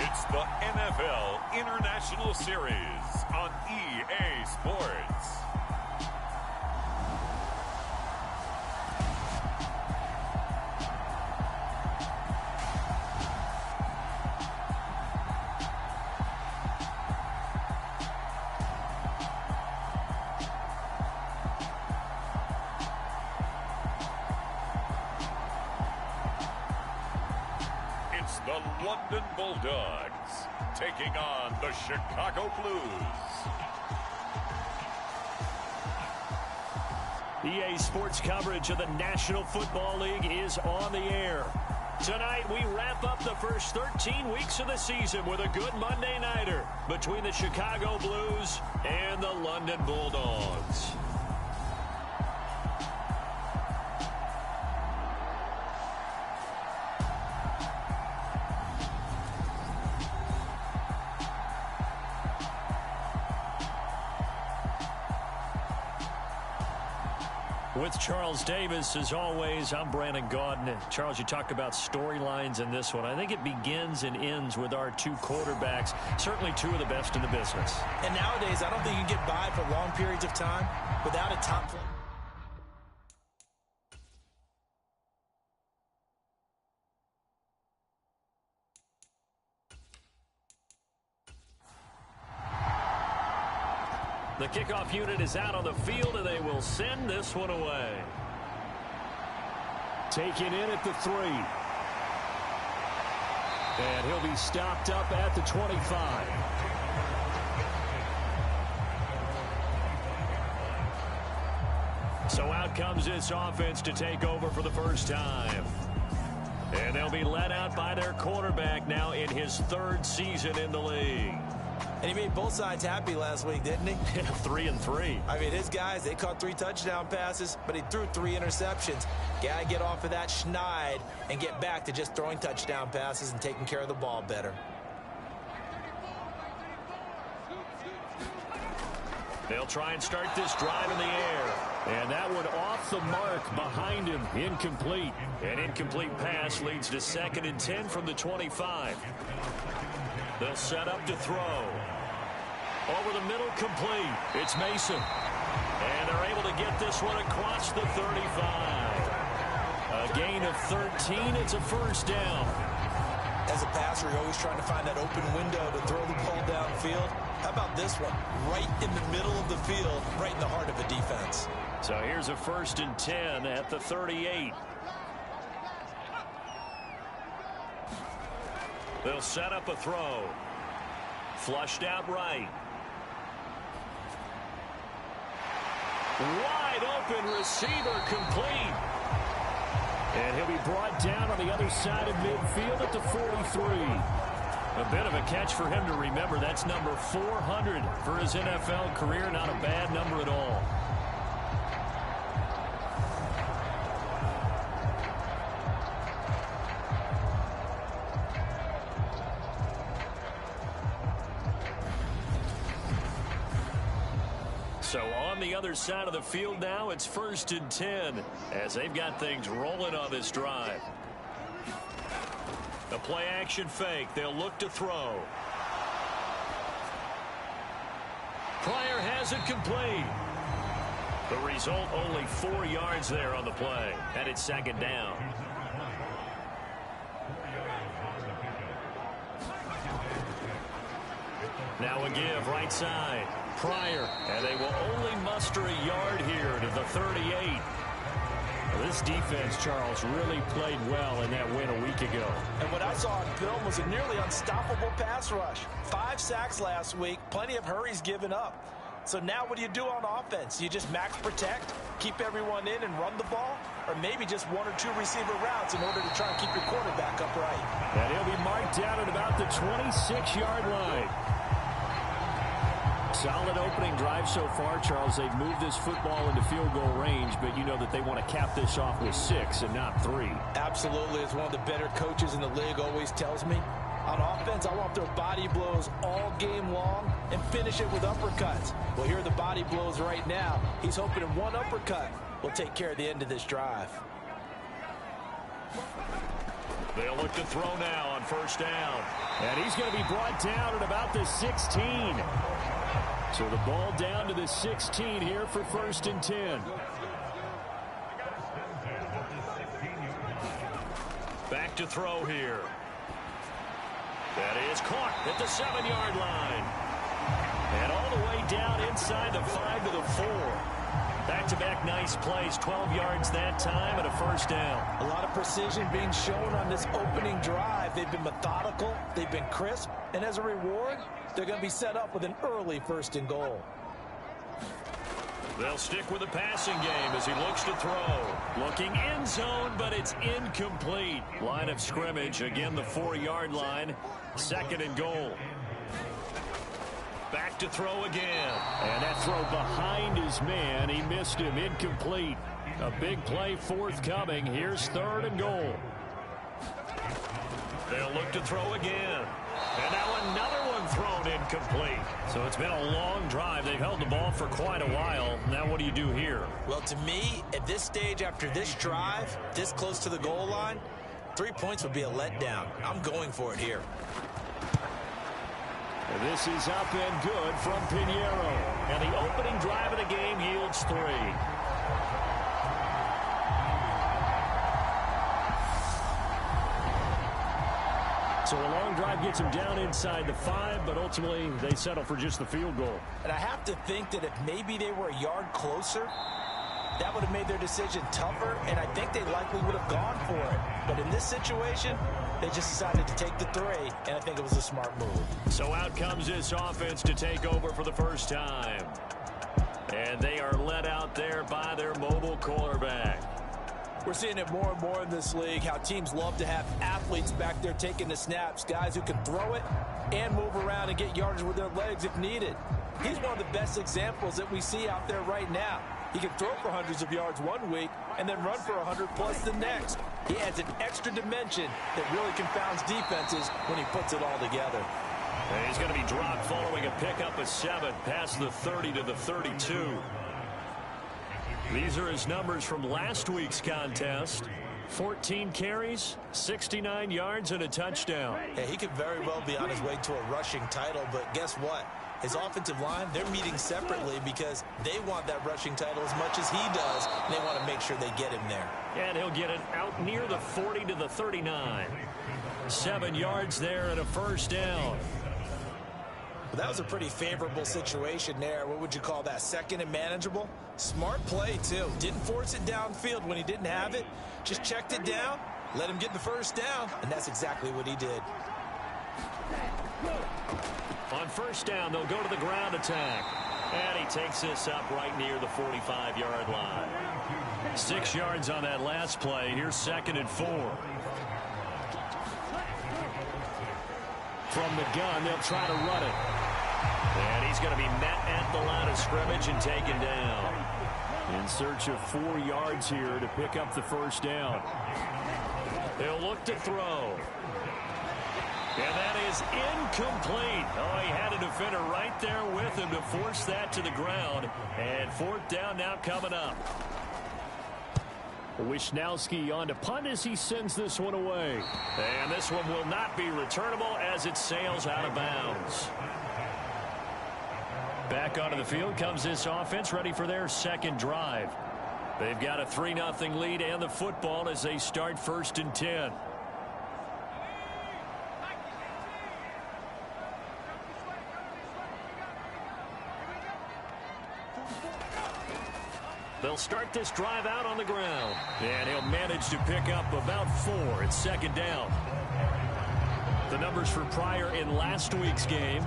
It's the NFL International Series on EA Sports. It's the London Bulldogs taking on the Chicago Blues. EA Sports coverage of the National Football League is on the air. Tonight, we wrap up the first 13 weeks of the season with a good Monday nighter between the Chicago Blues and the London Bulldogs. With Charles Davis, as always, I'm Brandon Gaudin. Charles, you talked about storylines in this one. I think it begins and ends with our two quarterbacks, certainly two of the best in the business. And nowadays, I don't think you can get by for long periods of time without a top player. The kickoff unit is out on the field, and they will send this one away. Taken in at the 3. And he'll be stopped up at the 25. So out comes this offense to take over for the first time. And they'll be led out by their quarterback now in his 3rd season in the league. And he made both sides happy last week, didn't he? 3-3. I mean, his guys, they caught 3 touchdown passes, but he threw 3 interceptions. Got to get off of that schneid and get back to just throwing touchdown passes and taking care of the ball better. They'll try and start this drive in the air. And that one off the mark behind him. Incomplete. An incomplete pass leads to 2nd and 10 from the 25. They'll set up to throw. Over the middle, complete. It's Mason. And they're able to get this one across the 35. A gain of 13. It's a first down. As a passer, you're always trying to find that open window to throw the ball downfield. How about this one? Right in the middle of the field, right in the heart of a defense. So here's a 1st and 10 at the 38. They'll set up a throw. Flushed out right. Wide open receiver complete. And he'll be brought down on the other side of midfield at the 43. A bit of a catch for him to remember. That's number 400 for his NFL career. Not a bad number at all. So on the other side of the field now, it's 1st and 10 as they've got things rolling on this drive. The play action fake. They'll look to throw. Pryor has it complete. The result, only 4 yards there on the play. And it's 2nd down. Now a give right side. Pryor, and they will only muster a yard here to the 38. This defense, Charles, really played well in that win a week ago. And what I saw on film was a nearly unstoppable pass rush. 5 sacks last week, plenty of hurries given up. So now what do you do on offense? You just max protect, keep everyone in and run the ball? Or maybe just 1 or 2 receiver routes in order to try and keep your quarterback upright? And he'll be marked down at about the 26-yard line. Solid opening drive so far, Charles. They've moved this football into field goal range, but you know that they want to cap this off with 6 and not 3. Absolutely. As one of the better coaches in the league always tells me, on offense, I want their body blows all game long and finish it with uppercuts. Well, here are the body blows right now. He's hoping in one uppercut will take care of the end of this drive. They'll look to throw now on first down. And he's going to be brought down at about the 16. So the ball down to the 16 here for 1st and 10. Back to throw here. That is caught at the 7-yard line. And all the way down inside the 5 to the 4. Back-to-back nice plays, 12 yards that time and a first down. A lot of precision being shown on this opening drive. They've been methodical, they've been crisp, and as a reward, they're going to be set up with an early 1st and goal. They'll stick with the passing game as he looks to throw. Looking end zone, but it's incomplete. Line of scrimmage, again the 4-yard line. 2nd and goal. Back to throw again. And that throw behind his man. He missed him. Incomplete. A big play forthcoming. Here's 3rd and goal. They'll look to throw again. And now another one thrown incomplete. So it's been a long drive. They've held the ball for quite a while. Now what do you do here? Well, to me, at this stage after this drive, this close to the goal line, 3 points would be a letdown. I'm going for it here. This is up and good from Pinheiro. And the opening drive of the game yields 3. So a long drive gets him down inside the 5, but ultimately they settle for just the field goal. And I have to think that if maybe they were a yard closer, that would have made their decision tougher, and I think they likely would have gone for it. But in this situation, they just decided to take the 3, and I think it was a smart move. So out comes this offense to take over for the first time. And they are led out there by their mobile quarterback. We're seeing it more and more in this league, how teams love to have athletes back there taking the snaps, guys who can throw it and move around and get yardage with their legs if needed. He's one of the best examples that we see out there right now. He can throw for hundreds of yards one week and then run for 100+ the next. He adds an extra dimension that really confounds defenses when he puts it all together. And he's going to be dropped following a pickup of 7 past the 30 to the 32. These are his numbers from last week's contest. 14 carries, 69 yards, and a touchdown. Hey, he could very well be on his way to a rushing title, but guess what? His offensive line, they're meeting separately because they want that rushing title as much as he does, and they want to make sure they get him there. And he'll get it out near the 40 to the 39. 7 yards there and a first down. Well, that was a pretty favorable situation there. What would you call that? 2nd and manageable? Smart play, too. Didn't force it downfield when he didn't have it. Just checked it down, let him get the first down, and that's exactly what he did. On first down, they'll go to the ground attack. And he takes this up right near the 45-yard line. 6 yards on that last play. Here's 2nd and 4. From the gun, they'll try to run it. And he's going to be met at the line of scrimmage and taken down. In search of 4 yards here to pick up the first down. They'll look to throw. And that is incomplete. Oh, he had a defender right there with him to force that to the ground. And 4th down now coming up. Wisnowski on to punt as he sends this one away. And this one will not be returnable as it sails out of bounds. Back onto the field comes this offense, ready for their 2nd drive. They've got a 3-0 lead and the football as they start 1st and 10. They'll start this drive out on the ground. And he'll manage to pick up about 4. It's 2nd down. The numbers for Pryor in last week's game.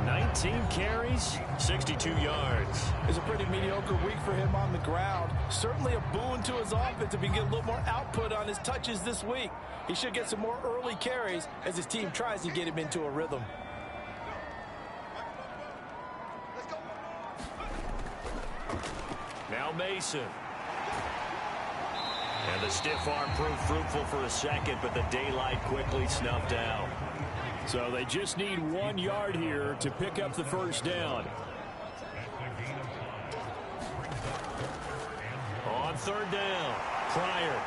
19 carries, 62 yards. It's a pretty mediocre week for him on the ground. Certainly a boon to his offense if he can get a little more output on his touches this week. He should get some more early carries as his team tries to get him into a rhythm. Now Mason. And the stiff arm proved fruitful for a second, but the daylight quickly snuffed out. So they just need 1 yard here to pick up the first down. On 3rd down, Pryor.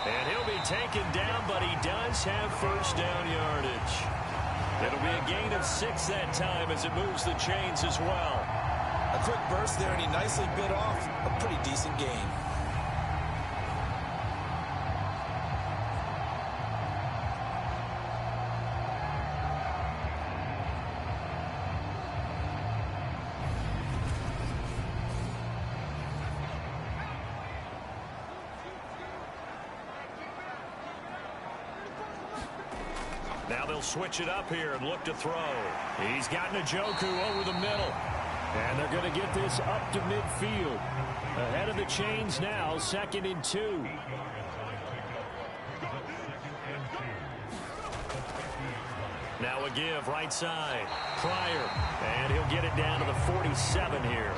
And he'll be taken down, but he does have first down yardage. It'll be a gain of 6 that time as it moves the chains as well. A quick burst there, and he nicely bit off a pretty decent gain. Now they'll switch it up here and look to throw. He's got Njoku over the middle. And they're going to get this up to midfield. Ahead of the chains now, 2nd and 2. Now a give right side. Pryor. And he'll get it down to the 47 here.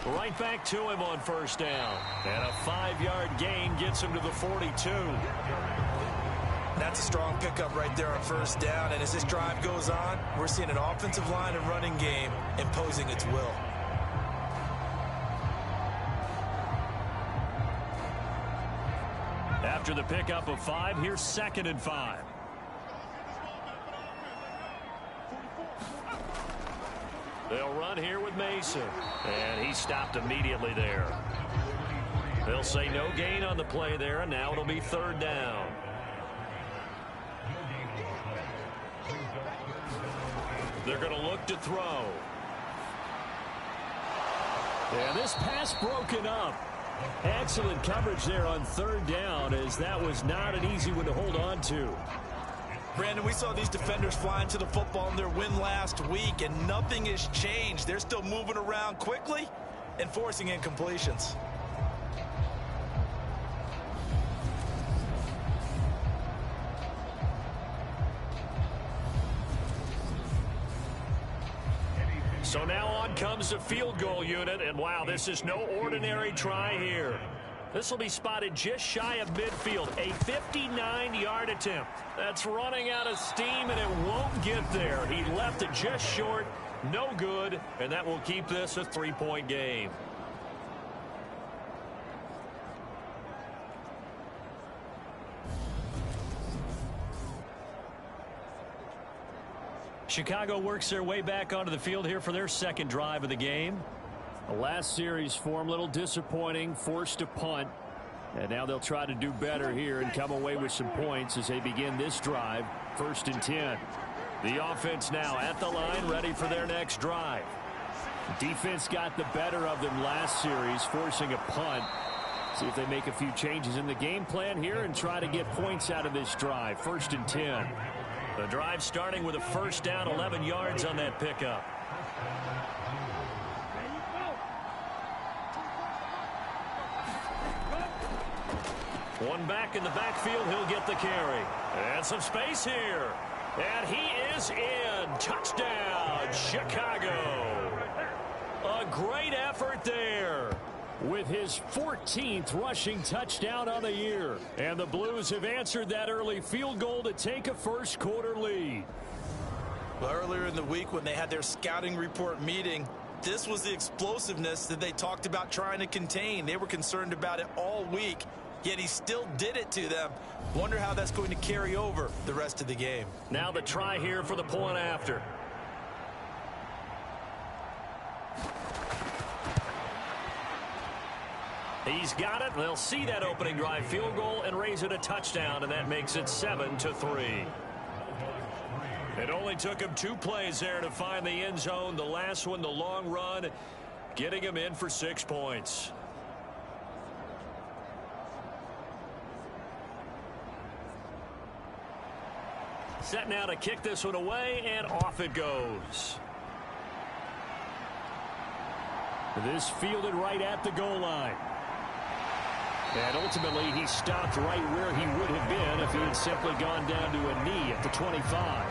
Right back to him on first down. And a 5-yard gain gets him to the 42. That's a strong pickup right there on first down. And as this drive goes on, we're seeing an offensive line and running game imposing its will. After the pickup of 5, here's 2nd and 5. They'll run here with Mason. And he stopped immediately there. They'll say no gain on the play there, and now it'll be 3rd down. They're going to look to throw. And this pass broken up. Excellent coverage there on 3rd down, as that was not an easy one to hold on to. Brandon, we saw these defenders flying to the football in their win last week, and nothing has changed. They're still moving around quickly and forcing incompletions. So now on comes the field goal unit, and wow, this is no ordinary try here. This will be spotted just shy of midfield, a 59-yard attempt. That's running out of steam, and it won't get there. He left it just short, no good, and that will keep this a 3-point game. Chicago works their way back onto the field here for their 2nd drive of the game. The last series form, a little disappointing, forced to punt. And now they'll try to do better here and come away with some points as they begin this drive, 1st and 10. The offense now at the line, ready for their next drive. The defense got the better of them last series, forcing a punt. See if they make a few changes in the game plan here and try to get points out of this drive, 1st and 10. The drive starting with a 1st down, 11 yards on that pickup. One back in the backfield, he'll get the carry. And some space here. And he is in. Touchdown, Chicago. A great effort there with his 14th rushing touchdown on the year. And the Blues have answered that early field goal to take a first-quarter lead. Well, earlier in the week when they had their scouting report meeting, this was the explosiveness that they talked about trying to contain. They were concerned about it all week, yet he still did it to them. Wonder how that's going to carry over the rest of the game. Now the try here for the point after. He's got it. They'll see that opening drive field goal and raise it a touchdown, and that makes it 7-3. It only took him 2 plays there to find the end zone. The last one, the long run, getting him in for 6 points. Set now to kick this one away, and off it goes. This fielded right at the goal line. And ultimately, he stopped right where he would have been if he had simply gone down to a knee at the 25.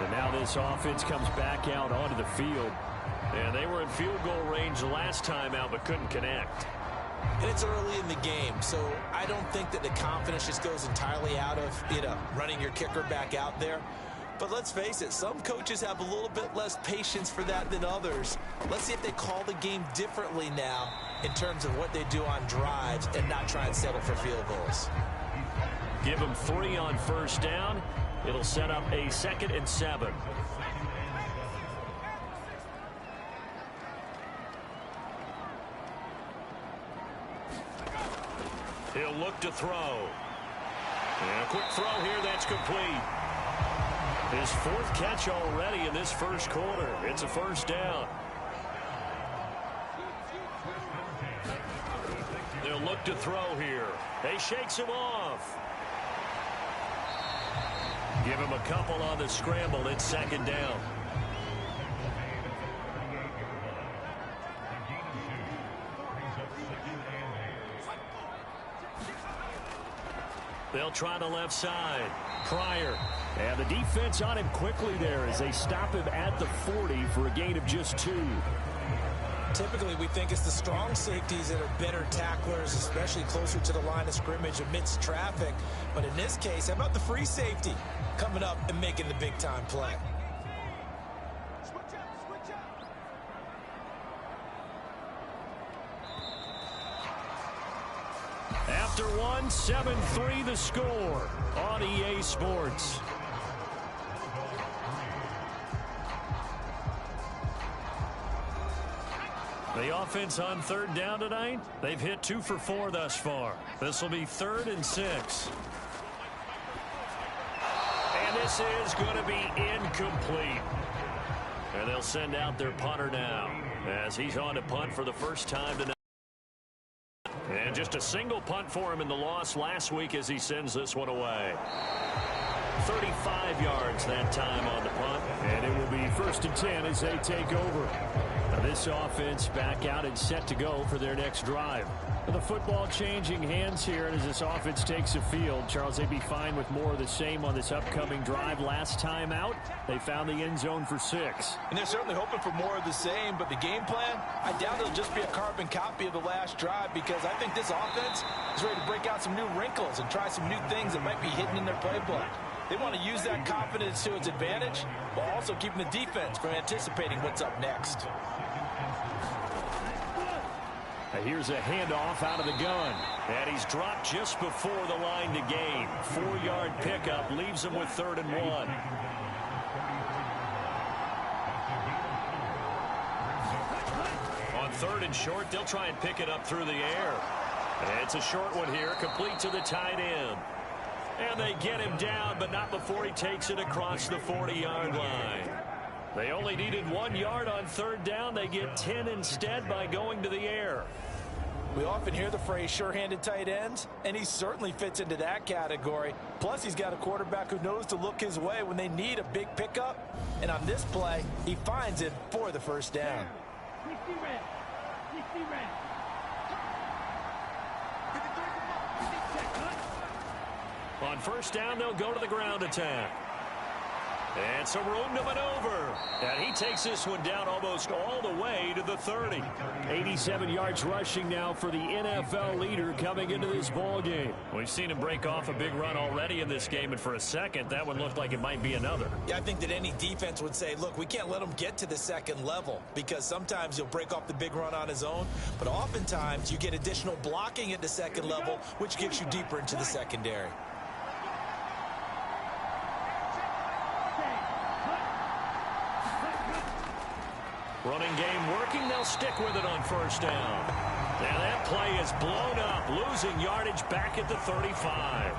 And now this offense comes back out onto the field. And they were in field goal range last time out, but couldn't connect. And it's early in the game, so I don't think that the confidence just goes entirely out of, running your kicker back out there. But let's face it, some coaches have a little bit less patience for that than others. Let's see if they call the game differently now in terms of what they do on drives and not try and settle for field goals. Give them 3 on first down. It'll set up a 2nd and 7. He'll look to throw. And a quick throw here, that's complete. His 4th catch already in this first quarter. It's a first down. They'll look to throw here. He shakes him off. Give him a couple on the scramble. It's 2nd down. They'll try the left side. Pryor. And the defense on him quickly there as they stop him at the 40 for a gain of just 2. Typically, we think it's the strong safeties that are better tacklers, especially closer to the line of scrimmage amidst traffic. But in this case, how about the free safety coming up and making the big-time play? After one, 7-3 the score on EA Sports. The offense on 3rd down tonight, they've hit 2 for 4 thus far. This will be 3rd and 6. And this is going to be incomplete. And they'll send out their punter now as he's on to punt for the first time tonight. And just a single punt for him in the loss last week as he sends this one away. 35 yards that time on the punt. And it will be 1st and 10 as they take over. Now this offense back out and set to go for their next drive. The football changing hands here, and as this offense takes the field, Charles, they'd be fine with more of the same on this upcoming drive. Last time out, they found the end zone for 6. And they're certainly hoping for more of the same, but the game plan, I doubt it'll just be a carbon copy of the last drive, because I think this offense is ready to break out some new wrinkles and try some new things that might be hidden in their playbook. They want to use that confidence to its advantage, while also keeping the defense from anticipating what's up next. Here's a handoff out of the gun. And he's dropped just before the line to gain. 4-yard pickup leaves him with 3rd and 1. On 3rd and short, they'll try and pick it up through the air. And it's a short one here, complete to the tight end. And they get him down, but not before he takes it across the 40-yard line. They only needed 1 yard on 3rd down. They get 10 instead by going to the air. We often hear the phrase sure-handed tight ends, and he certainly fits into that category. Plus, he's got a quarterback who knows to look his way when they need a big pickup. And on this play, he finds it for the first down. On 1st down, they'll go to the ground attack. And some room to maneuver. And he takes this one down almost all the way to the 30. 87 yards rushing now for the NFL leader coming into this ball game. We've seen him break off a big run already in this game, and for a second, that one looked like it might be another. Yeah, I think that any defense would say, look, we can't let him get to the 2nd level, because sometimes he'll break off the big run on his own, but oftentimes you get additional blocking at the 2nd level, which gets you deeper into the secondary. Running game working. They'll stick with it on 1st down. And that play is blown up, losing yardage back at the 35.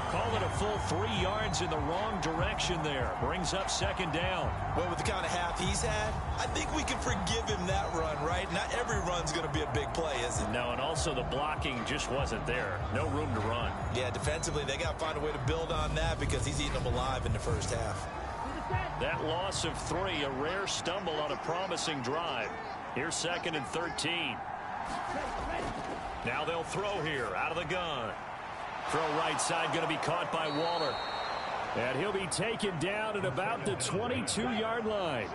Call it a full 3 yards in the wrong direction there. Brings up 2nd down. Well, with the kind of half he's had, I think we can forgive him that run, right? Not every run's going to be a big play, is it? No, and also the blocking just wasn't there. No room to run. Yeah, defensively, they got to find a way to build on that because he's eating them alive in the first half. That loss of 3, a rare stumble on a promising drive. Here's 2nd and 13. Now they'll throw here out of the gun. Throw right side, going to be caught by Waller. And he'll be taken down at about the 22-yard line.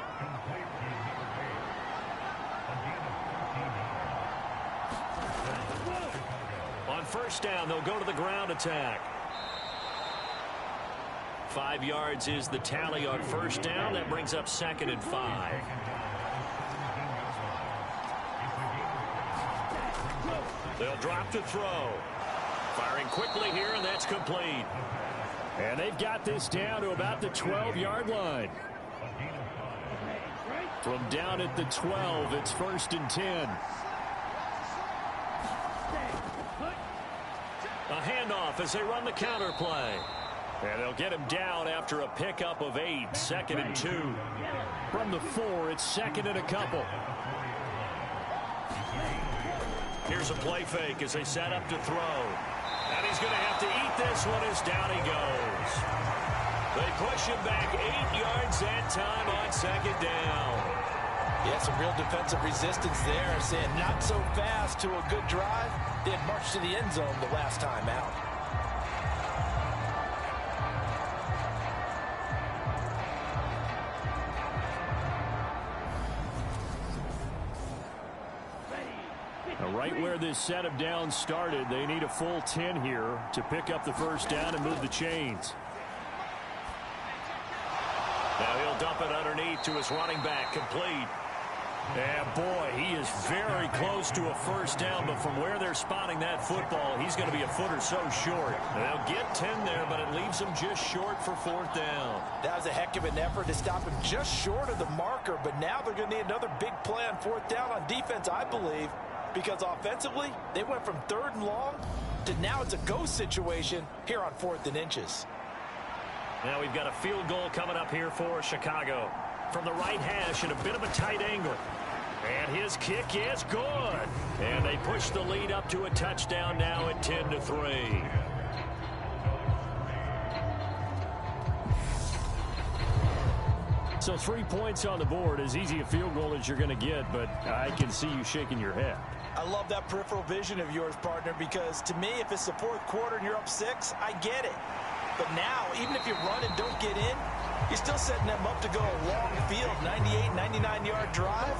first down. They'll go to the ground attack. 5 yards is the tally on first down. That brings up 2nd and 5. They'll drop to throw. Firing quickly here, and that's complete. And they've got this down to about the 12-yard line. From down at the 12, it's 1st and 10. A handoff as they run the counter play. And they'll get him down after a pickup of 8, 2nd and 2. From the 4, it's 2nd and a couple. Here's a play fake as they set up to throw. And he's going to have to eat this one as down he goes. They push him back 8 yards that time on 2nd down. Yeah, some real defensive resistance there. Saying not so fast to a good drive. They had marched to the end zone the last time out. Right where this set of downs started, they need a full 10 here to pick up the first down and move the chains. Now he'll dump it underneath to his running back, complete. And boy, he is very close to a first down, but from where they're spotting that football, he's going to be a foot or so short. They'll get 10 there, but it leaves him just short for 4th down. That was a heck of an effort to stop him just short of the marker, but now they're going to need another big play on 4th down on defense, I believe. Because offensively, they went from 3rd and long to now it's a go situation here on 4th and inches. Now we've got a field goal coming up here for Chicago. From the right hash at a bit of a tight angle. And his kick is good. And they push the lead up to a touchdown now at 10-3. So 3 points on the board, as easy a field goal as you're going to get, but I can see you shaking your head. I love that peripheral vision of yours, partner, because to me, if it's the 4th quarter and you're up 6, I get it. But now, even if you run and don't get in, you're still setting them up to go a long field, 98, 99-yard drive.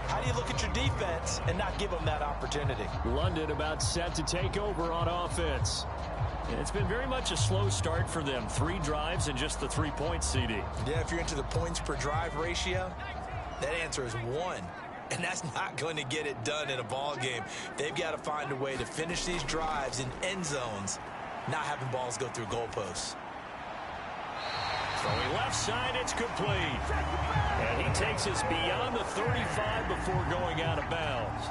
How do you look at your defense and not give them that opportunity? London about set to take over on offense. It's been very much a slow start for them. 3 drives and just the 3 points, CD. Yeah, if you're into the points per drive ratio, that answer is 1. And that's not going to get it done in a ball game. They've got to find a way to finish these drives in end zones, not having balls go through goalposts. Throwing left side, it's complete. And he takes us beyond the 35 before going out of bounds.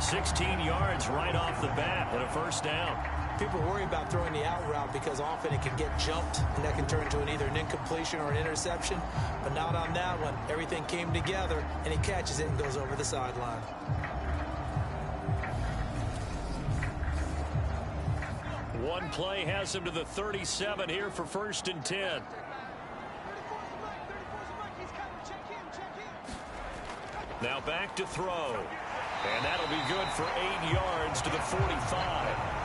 16 yards right off the bat and a first down. People worry about throwing the out route because often it can get jumped and that can turn into either an incompletion or an interception. But not on that one. Everything came together and he catches it and goes over the sideline. One play has him to the 37 here for 1st and 10. Now back to throw. And that'll be good for 8 yards to the 45.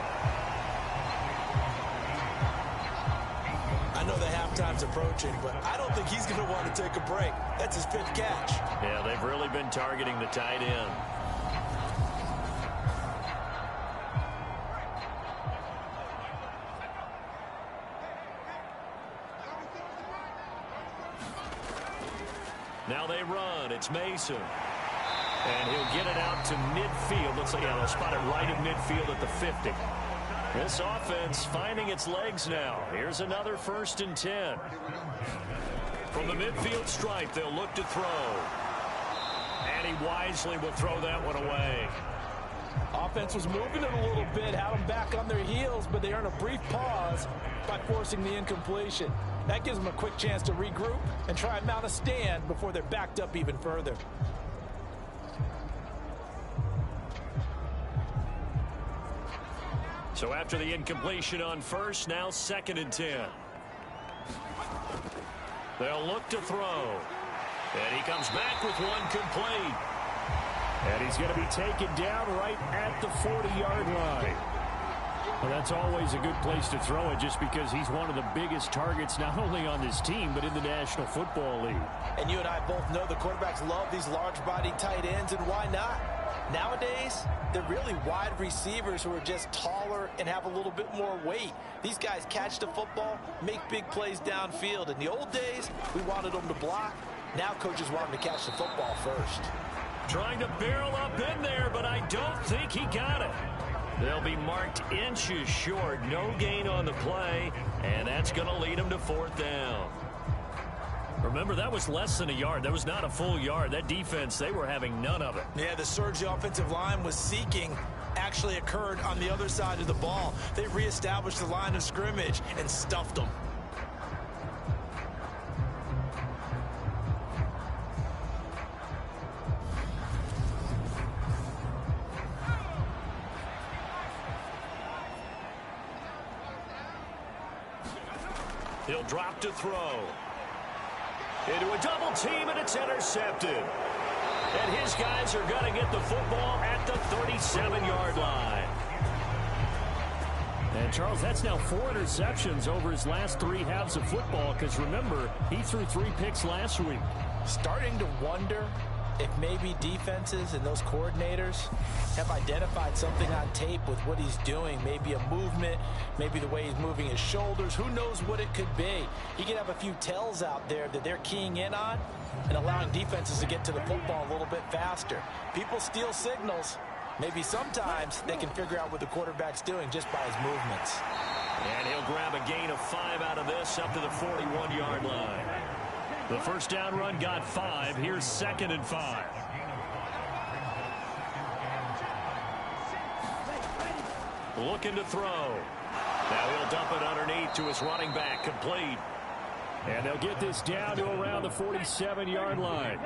I know the halftime's approaching, but I don't think he's going to want to take a break. That's his 5th catch. Yeah, they've really been targeting the tight end. Now they run. It's Mason. And he'll get it out to midfield. Looks like they'll spot it right at midfield at the 50. This offense finding its legs now. Here's another 1st and 10. From the midfield stripe, they'll look to throw. And he wisely will throw that one away. Offense was moving it a little bit, had them back on their heels, but they earn a brief pause by forcing the incompletion. That gives them a quick chance to regroup and try and mount a stand before they're backed up even further. So after the incompletion on first, now 2nd and 10. They'll look to throw. And he comes back with one complete. And he's going to be taken down right at the 40-yard line. Well, that's always a good place to throw it just because he's one of the biggest targets not only on this team but in the National Football League. And you and I both know the quarterbacks love these large-body tight ends, and why not? Nowadays, they're really wide receivers who are just taller and have a little bit more weight. These guys catch the football, make big plays downfield. In the old days, we wanted them to block. Now coaches want them to catch the football first. Trying to barrel up in there, but I don't think he got it. They'll be marked inches short. No gain on the play, and that's going to lead them to 4th down. Remember, that was less than a yard. That was not a full yard. That defense, they were having none of it. Yeah, the surge the offensive line was seeking actually occurred on the other side of the ball. They reestablished the line of scrimmage and stuffed them. He'll drop to throw. Into a double team, and it's intercepted. And his guys are going to get the football at the 37-yard line. And, Charles, that's now 4 interceptions over his last 3 halves of football because, remember, he threw 3 picks last week. Starting to wonder if maybe defenses and those coordinators have identified something on tape with what he's doing. Maybe a movement, maybe the way he's moving his shoulders. Who knows what it could be? He could have a few tells out there that they're keying in on and allowing defenses to get to the football a little bit faster. People steal signals. Maybe sometimes they can figure out what the quarterback's doing just by his movements. And he'll grab a gain of 5 out of this up to the 41-yard line. The first down run got 5. Here's 2nd and 5. Looking to throw. Now he'll dump it underneath to his running back, complete. And they'll get this down to around the 47-yard line.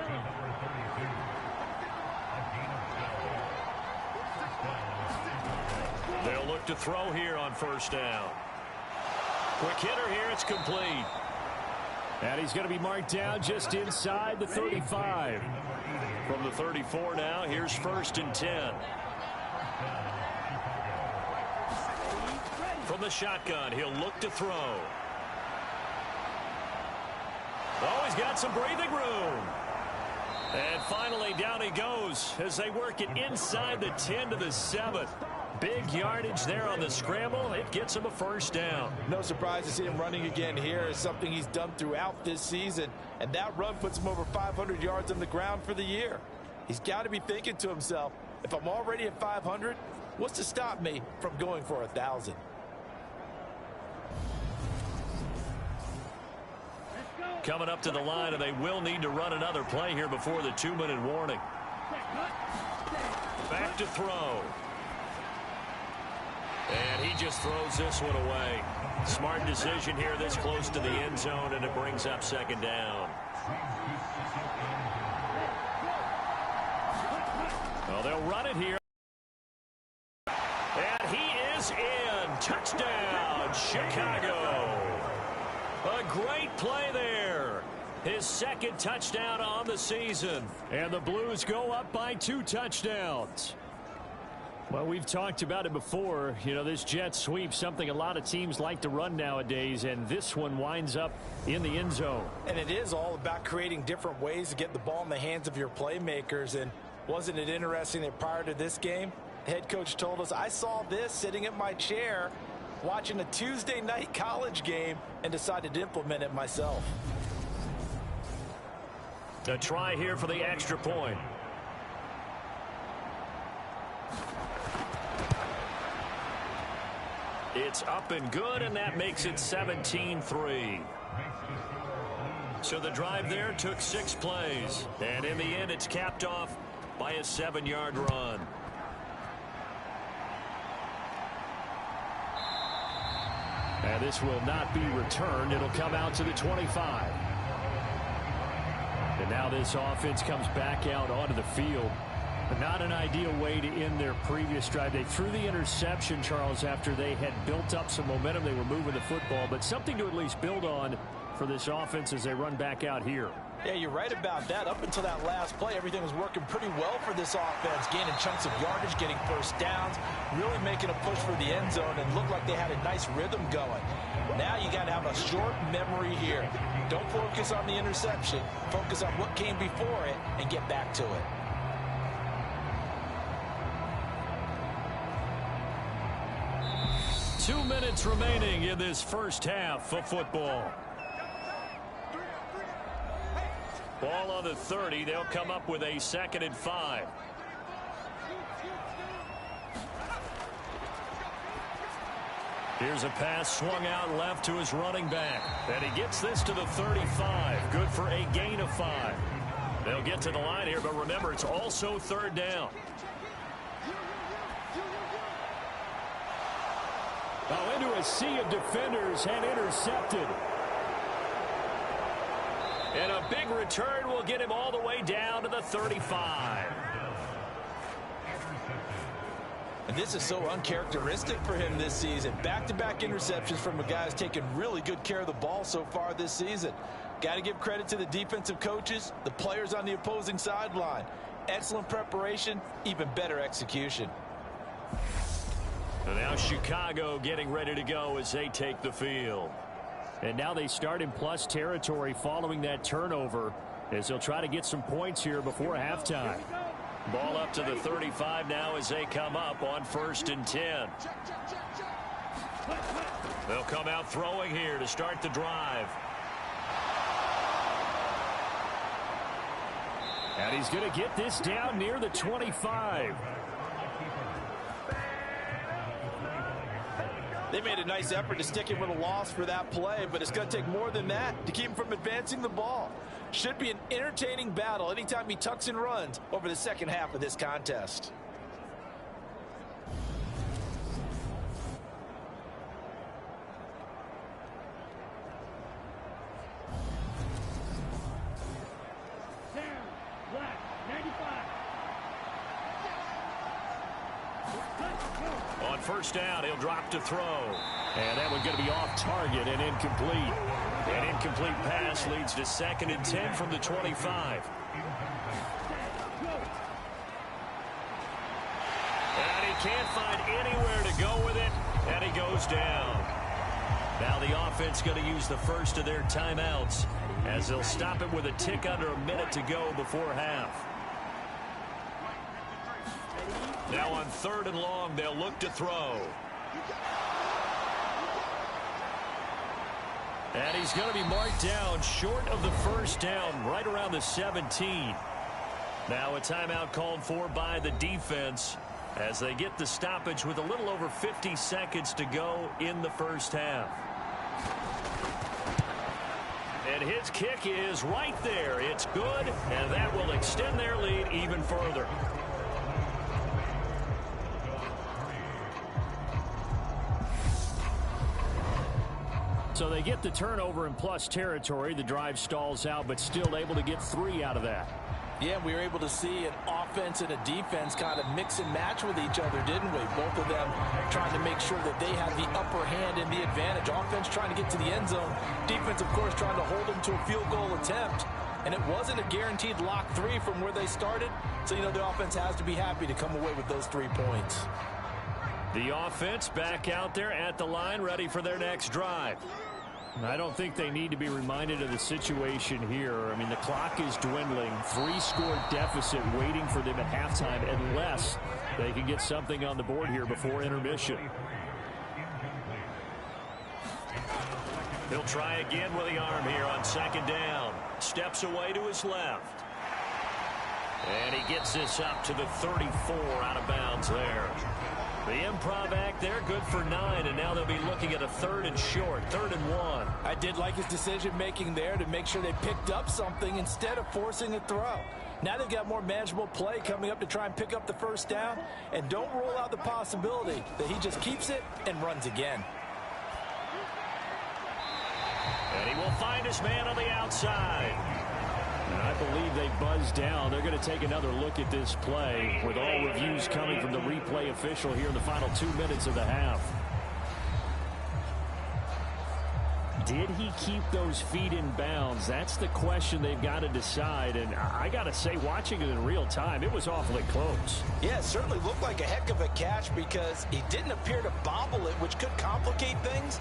They'll look to throw here on first down. Quick hitter here, it's complete. And he's going to be marked down just inside the 35. From the 34 now, here's 1st and 10. From the shotgun, he'll look to throw. Oh, he's got some breathing room. And finally, down he goes as they work it inside the 10 to the 7. Big yardage there on the scramble. It gets him a first down. No surprise to see him running again here. Is something he's done throughout this season. And that run puts him over 500 yards on the ground for the year. He's got to be thinking to himself, if I'm already at 500, what's to stop me from going for 1,000? Coming up to the line, and they will need to run another play here before the 2-minute warning. Back to throw. And he just throws this one away. Smart decision here this close to the end zone, and it brings up 2nd down. Well, they'll run it here. And he is in. Touchdown, Chicago. A great play there. His 2nd touchdown on the season. And the Blues go up by 2 touchdowns. Well, we've talked about it before. You know, this jet sweep, something a lot of teams like to run nowadays, and this one winds up in the end zone. And it is all about creating different ways to get the ball in the hands of your playmakers. And wasn't it interesting that prior to this game, the head coach told us, I saw this sitting at my chair watching a Tuesday night college game and decided to implement it myself. A try here for the extra point. It's up and good, and that makes it 17-3. So the drive there took 6 plays, and in the end it's capped off by a 7-yard run. And this will not be returned. It'll come out to the 25. And now this offense comes back out onto the field. But not an ideal way to end their previous drive. They threw the interception, Charles, after they had built up some momentum. They were moving the football, but something to at least build on for this offense as they run back out here. Yeah, you're right about that. Up until that last play, everything was working pretty well for this offense, gaining chunks of yardage, getting first downs, really making a push for the end zone, and looked like they had a nice rhythm going. Now you got to have a short memory here. Don't focus on the interception. Focus on what came before it and get back to it. Two minutes remaining in this first half of football. Ball on the 30. They'll come up with a 2nd and 5. Here's a pass swung out left to his running back. And he gets this to the 35. Good for a gain of 5. They'll get to the line here, but remember, it's also 3rd down. Now into a sea of defenders and intercepted. And a big return will get him all the way down to the 35. And this is so uncharacteristic for him this season. Back-to-back interceptions from a guy who's taken really good care of the ball so far this season. Got to give credit to the defensive coaches, the players on the opposing sideline. Excellent preparation, even better execution. And now Chicago getting ready to go as they take the field. And now they start in plus territory following that turnover as they'll try to get some points here before halftime. Ball up to the 35 now as they come up on 1st and 10. They'll come out throwing here to start the drive. And he's going to get this down near the 25. They made a nice effort to stick him with a loss for that play, but it's going to take more than that to keep him from advancing the ball. Should be an entertaining battle anytime he tucks and runs over the second half of this contest. On 1st down, he'll drop to throw. And that one's going to be off target and incomplete. An incomplete pass leads to 2nd and 10 from the 25. And he can't find anywhere to go with it, and he goes down. Now the offense going to use the first of their timeouts as they'll stop it with a tick under a minute to go before half. Now on 3rd and long, they'll look to throw. And he's going to be marked down short of the 1st down, right around the 17. Now a timeout called for by the defense as they get the stoppage with a little over 50 seconds to go in the first half. And his kick is right there. It's good, and that will extend their lead even further. So they get the turnover in plus territory. The drive stalls out, but still able to get 3 out of that. Yeah, we were able to see an offense and a defense kind of mix and match with each other, didn't we? Both of them trying to make sure that they have the upper hand and the advantage. Offense trying to get to the end zone. Defense, of course, trying to hold them to a field goal attempt. And it wasn't a guaranteed lock 3 from where they started. So, you know, the offense has to be happy to come away with those 3 points. The offense back out there at the line, ready for their next drive. I don't think they need to be reminded of the situation here. I mean, the clock is dwindling. 3-score deficit waiting for them at halftime unless they can get something on the board here before intermission. He'll try again with the arm here on 2nd down. Steps away to his left. And he gets this up to the 34 out of bounds there. The improv act there, good for 9, and now they'll be looking at a 3rd and short, 3rd and 1. I did like his decision-making there to make sure they picked up something instead of forcing a throw. Now they've got more manageable play coming up to try and pick up the 1st down, and don't rule out the possibility that he just keeps it and runs again. And he will find his man on the outside. And I believe they buzzed down. They're going to take another look at this play with all reviews coming from the replay official here in the final 2 minutes of the half. did he keep those feet in bounds? That's the question they've got to decide. And I got to say, watching it in real time, it was awfully close. Yeah, it certainly looked like a heck of a catch because he didn't appear to bobble it, which could complicate things.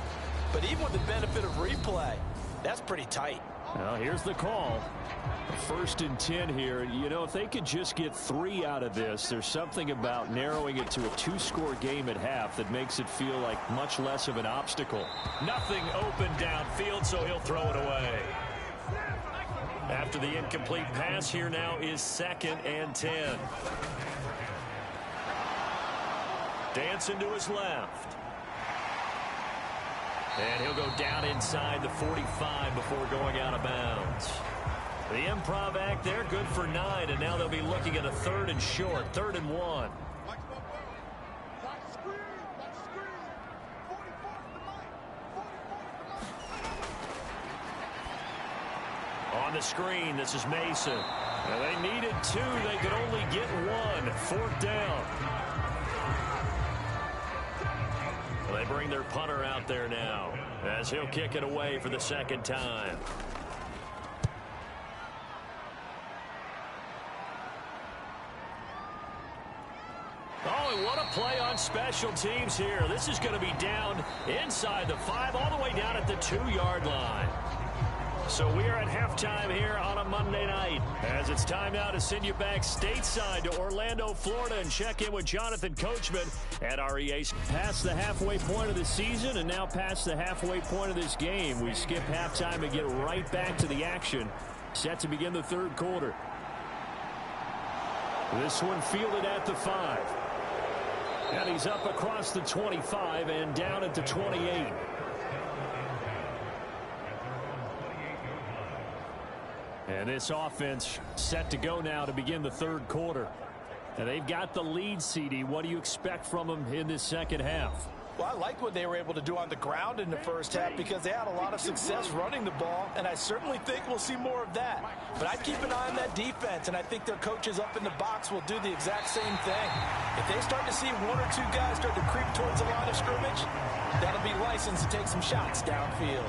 But even with the benefit of replay, that's pretty tight. Well, here's the call. 1st and 10 here. You know, if they could just get 3 out of this, there's something about narrowing it to a 2-score game at half that makes it feel like much less of an obstacle. Nothing open downfield, so he'll throw it away. After the incomplete pass, here now is 2nd and 10. Dancing to his left. And he'll go down inside the 45 before going out of bounds. The improv act there, good for 9, and now they'll be looking at a 3rd and short, 3rd and 1. On the screen, this is Mason. Now they needed 2, they could only get 1. 4th down. Well, they bring their punter out there now as he'll kick it away for the 2nd time. Oh, and what a play on special teams here. This is going to be down inside the 5, all the way down at the 2-yard line. So we are at halftime here on a Monday night, as it's time now to send you back stateside to Orlando, Florida, and check in with Jonathan Coachman at REA. Past the halfway point of the season and now past the halfway point of this game. We skip halftime and get right back to the action. Set to begin the 3rd quarter. This one fielded at the 5. And he's up across the 25 and down at the 28. And this offense set to go now to begin the 3rd quarter. And they've got the lead, CD. What do you expect from them in this 2nd half? Well, I like what they were able to do on the ground in the 1st half because they had a lot of success running the ball, and I certainly think we'll see more of that. But I'd keep an eye on that defense, and I think their coaches up in the box will do the exact same thing. If they start to see 1 or 2 guys start to creep towards the line of scrimmage, that'll be licensed to take some shots downfield.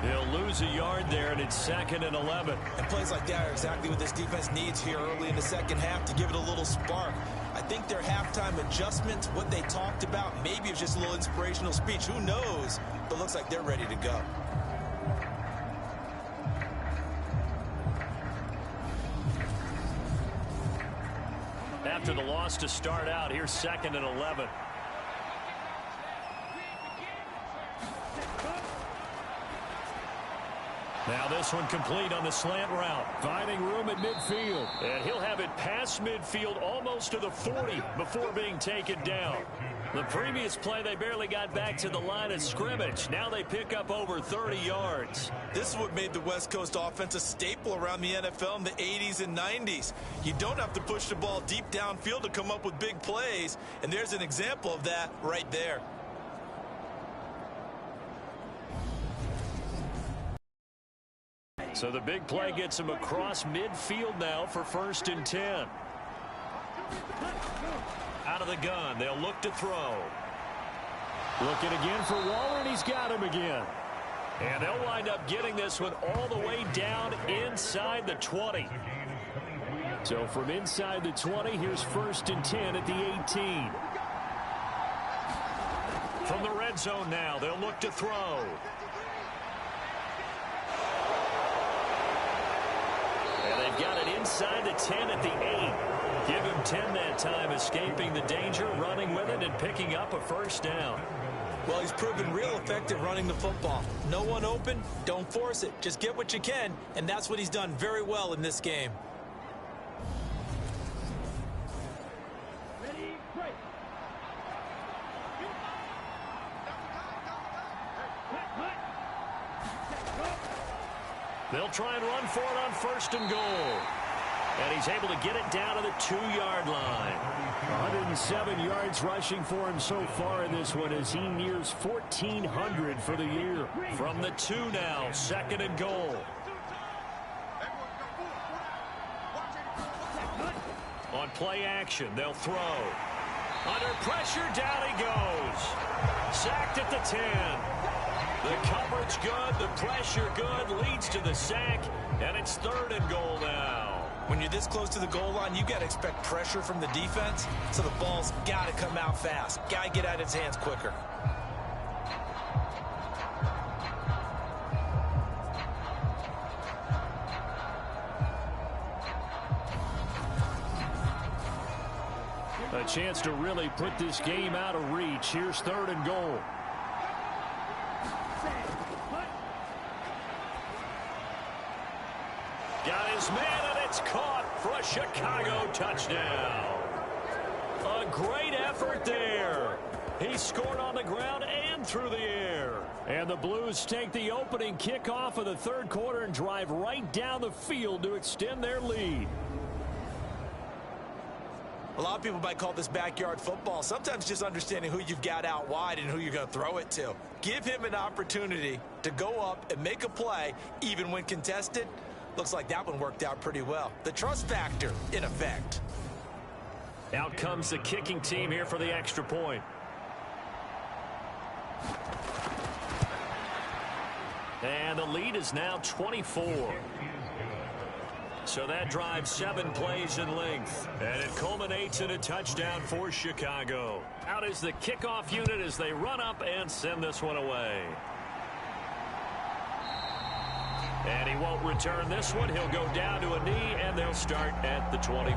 He'll lose a yard there, and it's 2nd and 11. And plays like that are exactly what this defense needs here early in the 2nd half to give it a little spark. I think their halftime adjustments, what they talked about, maybe it's just a little inspirational speech. Who knows? But looks like they're ready to go. After the loss to start out, here's 2nd and 11. Now this one complete on the slant route. Finding room at midfield. And he'll have it past midfield almost to the 40 before being taken down. The previous play, they barely got back to the line of scrimmage. Now they pick up over 30 yards. This is what made the West Coast offense a staple around the NFL in the 80s and 90s. You don't have to push the ball deep downfield to come up with big plays. And there's an example of that right there. So the big play gets him across midfield now for 1st and 10. Out of the gun, they'll look to throw. Looking again for Waller, and he's got him again. And they'll wind up getting this one all the way down inside the 20. So from inside the 20, here's 1st and 10 at the 18. From the red zone now, they'll look to throw. And they've got it inside the 10 at the 8. Give him 10 that time, escaping the danger, running with it, and picking up a 1st down. Well, he's proven real effective running the football. No one open, don't force it. Just get what you can, and that's what he's done very well in this game. They'll try and run for it on 1st and goal. And he's able to get it down to the 2-yard line. 107 yards rushing for him so far in this one as he nears 1,400 for the year. From the 2 now, 2nd and goal. On play action, they'll throw. Under pressure, down he goes. Sacked at the 10. The coverage good, the pressure good, leads to the sack, and it's 3rd and goal now. When you're this close to the goal line, you got to expect pressure from the defense, so the ball's got to come out fast. Got to get out of its hands quicker. A chance to really put this game out of reach. Here's 3rd and goal. Got his man, and it's caught for a Chicago touchdown. A great effort there. He scored on the ground and through the air. And the Blues take the opening kickoff of the 3rd quarter and drive right down the field to extend their lead. A lot of people might call this backyard football. Sometimes just understanding who you've got out wide and who you're going to throw it to. Give him an opportunity to go up and make a play, even when contested. Looks like that one worked out pretty well. The trust factor in effect. Out comes the kicking team here for the extra point. And the lead is now 24. So that drives 7 plays in length. And it culminates in a touchdown for Chicago. Out is the kickoff unit as they run up and send this one away. And he won't return this one. He'll go down to a knee, and they'll start at the 25.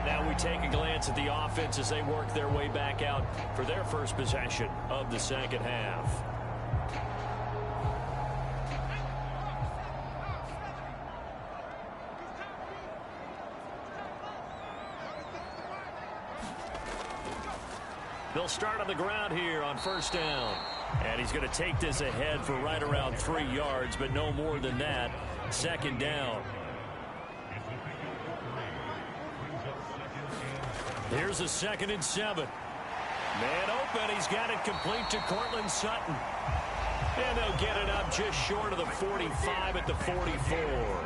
Now we take a glance at the offense as they work their way back out for their first possession of the 2nd half. They'll start on the ground here on 1st down. And he's going to take this ahead for right around 3 yards, but no more than that. 2nd down. Here's a 2nd and 7. Man open. He's got it complete to Cortland Sutton. And they'll get it up just short of the 45 at the 44.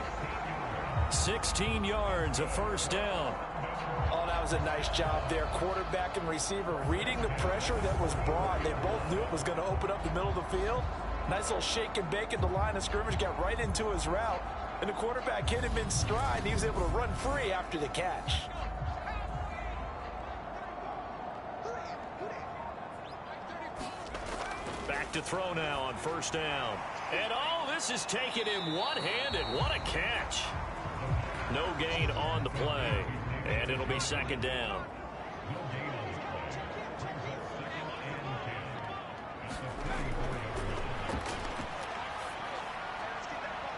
16 yards, a 1st down. Oh, that was a nice job there. Quarterback and receiver reading the pressure that was brought. They both knew it was going to open up the middle of the field. Nice little shake and bake at the line of scrimmage. Got right into his route. And the quarterback hit him in stride. And he was able to run free after the catch. Back to throw now on 1st down. And oh, this is taken in one-handed. What a catch. No gain on the play. And it'll be 2nd down.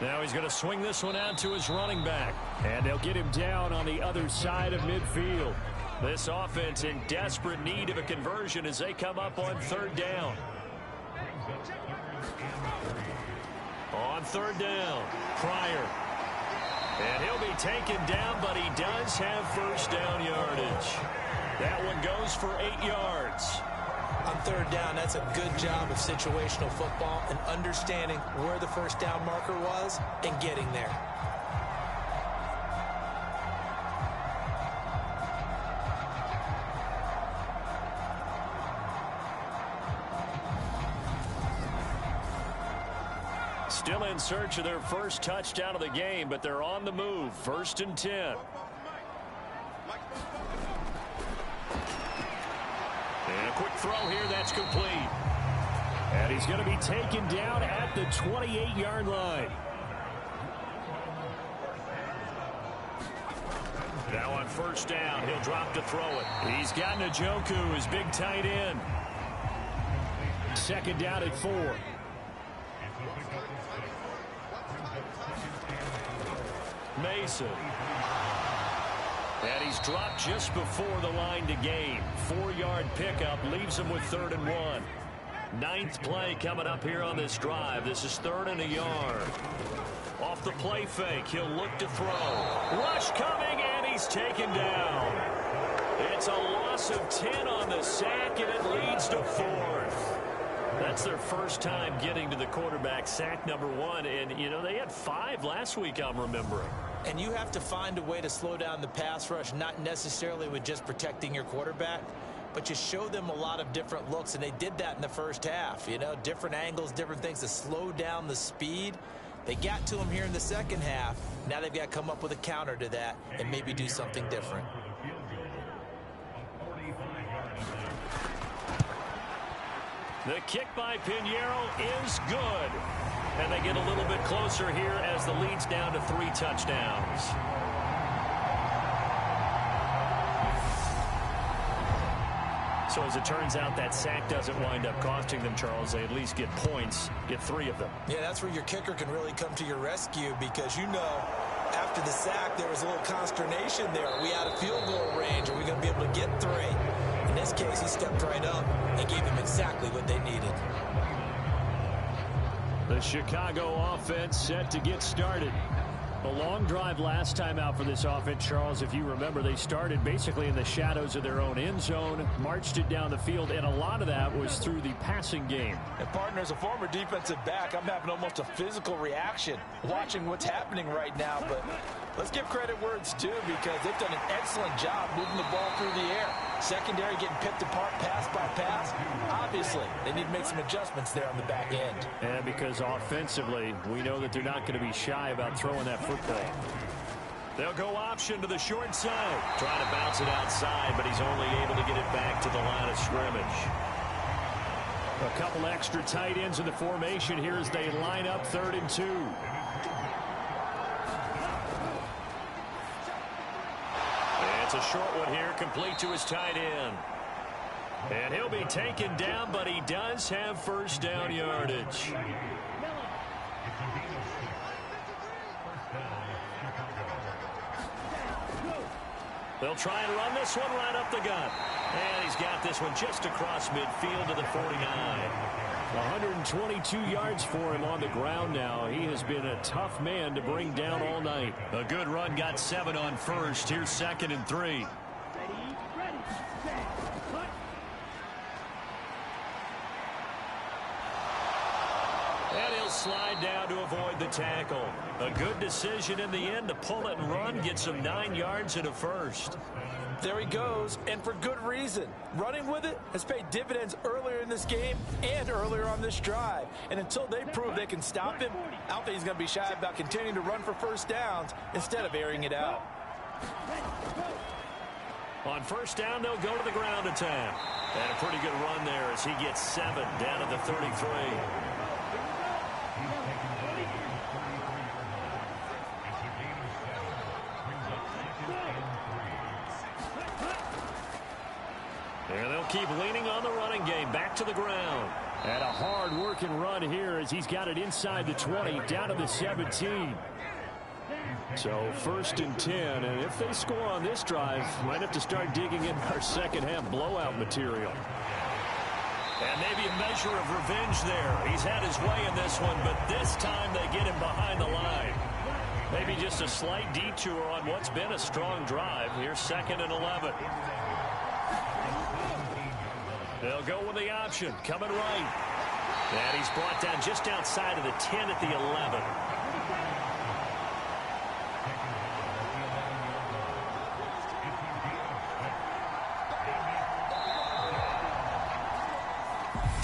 Now he's going to swing this one out to his running back. And they'll get him down on the other side of midfield. This offense in desperate need of a conversion as they come up on 3rd down. On 3rd down, Pryor. And he'll be taken down, but he does have 1st down yardage. That one goes for 8 yards. On 3rd down, that's a good job of situational football and understanding where the 1st down marker was and getting there. Still in search of their first touchdown of the game, but they're on the move. 1st and 10. And a quick throw here that's complete. And he's going to be taken down at the 28-yard line. Now on 1st down, he'll drop to throw it. He's got Njoku, his big tight end. 2nd down at 4. Mason. And he's dropped just before the line to gain. 4-yard pickup leaves him with 3rd and 1. 9th play coming up here on this drive. This is 3rd and a yard. Off the play fake, he'll look to throw. Rush coming, and he's taken down. It's a loss of 10 on the sack, and it leads to 4th. That's their first time getting to the quarterback, sack number 1. And, you know, they had 5 last week, I'm remembering. And you have to find a way to slow down the pass rush, not necessarily with just protecting your quarterback. but you show them a lot of different looks, and they did that in the first half. You know, different angles, different things to slow down the speed. They got to him here in the second half. Now they've got to come up with a counter to that and maybe do something different. The kick by Pinheiro is good. And they get a little bit closer here as the lead's down to 3 touchdowns. So as it turns out, that sack doesn't wind up costing them, Charles. They at least get points, get 3 of them. Yeah, that's where your kicker can really come to your rescue, because, you know, after the sack, there was a little consternation there. Are we out of field goal range? Are we going to be able to get 3? In this case, he stepped right up and gave them exactly what they needed. The Chicago offense set to get started. A long drive last time out for this offense, Charles. If you remember, they started basically in the shadows of their own end zone, marched it down the field, and a lot of that was through the passing game. And partner, as a former defensive back, I'm having almost a physical reaction watching what's happening right now. But let's give credit where it's due, because they've done an excellent job moving the ball through the air. Secondary getting picked apart pass by pass. Obviously, they need to make some adjustments there on the back end. And because offensively, we know that they're not going to be shy about throwing that football. They'll go option to the short side. Trying to bounce it outside, but he's only able to get it back to the line of scrimmage. A couple extra tight ends in the formation here as they line up 3rd and 2. It's a short one here, complete to his tight end. And he'll be taken down, but he does have first down yardage. They'll try and run this one right up the gut. And he's got this one just across midfield to the 49. 122 yards for him on the ground now. He has been a tough man to bring down all night. A good run, got 7 on first. Here's 2nd and 3. And he'll slide down to avoid the tackle. A good decision in the end to pull it and run, get some 9 yards and a first. There he goes, and for good reason. Running with it has paid dividends earlier in this game and earlier on this drive. And until they prove they can stop him, I don't think he's going to be shy about continuing to run for first downs instead of airing it out. On first down, they'll go to the ground attack. And a pretty good run there as he gets 7 down at the 33. And they'll keep leaning on the running game. Back to the ground. And a hard-working run here as he's got it inside the 20, down to the 17. So 1st and 10, and if they score on this drive, might have to start digging in our second-half blowout material. And maybe a measure of revenge there. He's had his way in this one, but this time they get him behind the line. Maybe just a slight detour on what's been a strong drive. Here's 2nd and 11. They'll go with the option, coming right. And he's brought down just outside of the 10 at the 11.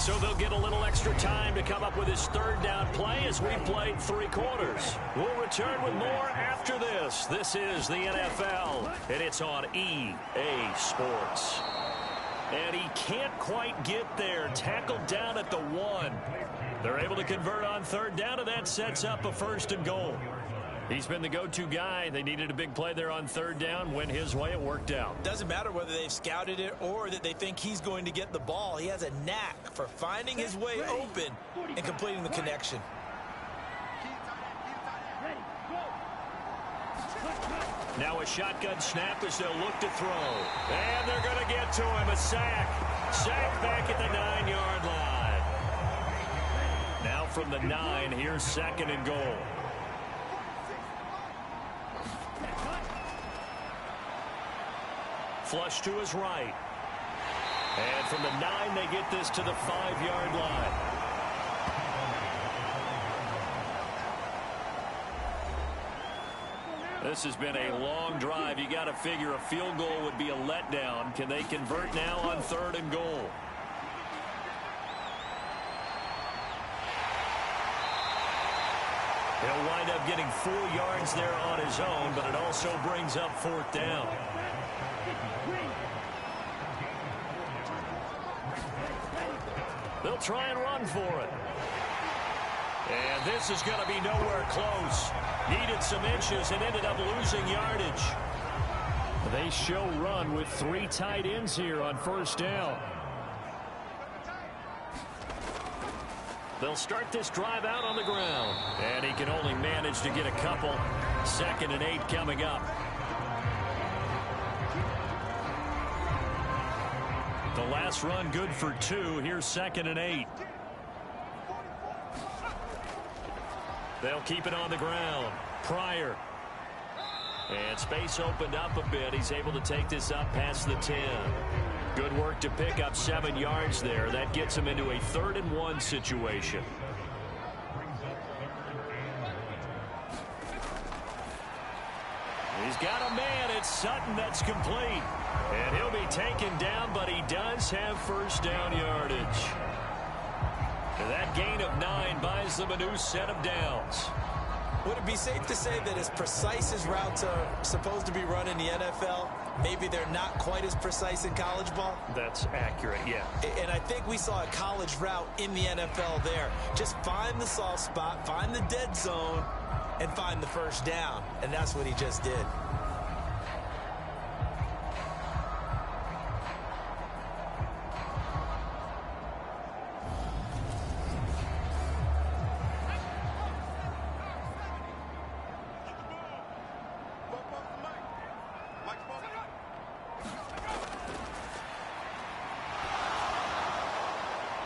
So they'll get a little extra time to come up with his 3rd down play as we played 3 quarters. We'll return with more after this. This is the NFL, and it's on EA Sports. And he can't quite get there. Tackled down at the 1. They're able to convert on 3rd down, and that sets up a 1st and goal. He's been the go-to guy. They needed a big play there on 3rd down. Went his way. It worked out. Doesn't matter whether they've scouted it or that they think he's going to get the ball. He has a knack for finding his way open and completing the connection. Now a shotgun snap as they'll look to throw. And they're going to get to him. A sack. Sack back at the 9-yard line. Now from the 9, here's 2nd and goal. Flush to his right. And from the 9, they get this to the 5-yard line. This has been a long drive. You got to figure a field goal would be a letdown. Can they convert now on 3rd and goal? He'll wind up getting 4 yards there on his own, but it also brings up 4th down. They'll try and run for it. And this is going to be nowhere close. Needed some inches and ended up losing yardage. They show run with 3 tight ends here on 1st down. They'll start this drive out on the ground. And he can only manage to get a couple. 2nd and 8 coming up. The last run good for 2. Here's 2nd and 8. They'll keep it on the ground. Pryor. And space opened up a bit. He's able to take this up past the 10. Good work to pick up 7 yards there. That gets him into a 3rd and 1 situation. He's got a man. It's Sutton that's complete. And he'll be taken down, but he does have 1st down yardage. That gain of 9 buys them a new set of downs. Would it be safe to say that as precise as routes are supposed to be run in the NFL, maybe they're not quite as precise in college ball? That's accurate, yeah. And I think we saw a college route in the NFL there. Just find the soft spot, find the dead zone, and find the 1st down. And that's what he just did.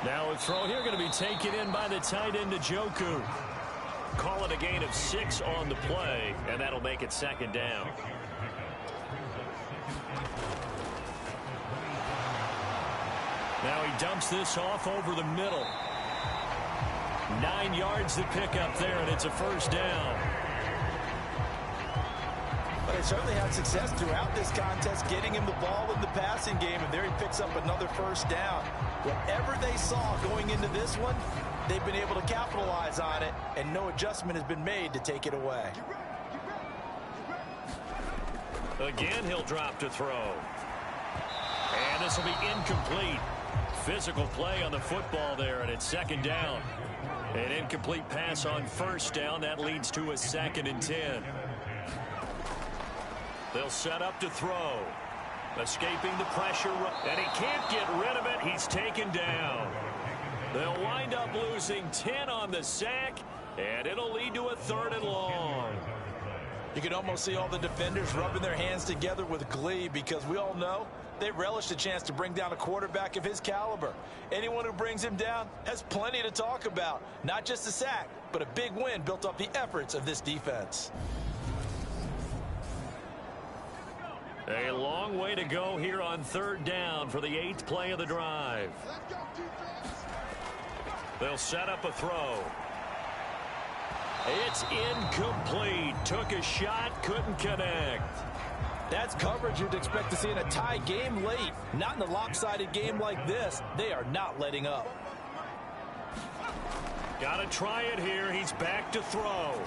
Now a throw here going to be taken in by the tight end Njoku. Call it a gain of 6 on the play, and that'll make it 2nd down. Now he dumps this off over the middle. 9 yards to pick up there, and it's a 1st down. But they certainly had success throughout this contest, getting him the ball in the passing game, and there he picks up another 1st down. Whatever they saw going into this one, they've been able to capitalize on it, and no adjustment has been made to take it away. Again, he'll drop to throw. And this will be incomplete. Physical play on the football there, and it's 2nd down. An incomplete pass on 1st down. That leads to a 2nd and 10. They'll set up to throw. Escaping the pressure, and he can't get rid of it. He's taken down. They'll wind up losing 10 on the sack, and it'll lead to a 3rd and long. You can almost see all the defenders rubbing their hands together with glee, because we all know they relish the chance to bring down a quarterback of his caliber. Anyone who brings him down has plenty to talk about. Not just a sack, but a big win built off the efforts of this defense. A long way to go here on 3rd down for the 8th play of the drive. They'll set up a throw. It's incomplete. Took a shot, couldn't connect. That's coverage you'd expect to see in a tie game late. Not in a lopsided game like this. They are not letting up. Got to try it here. He's back to throw.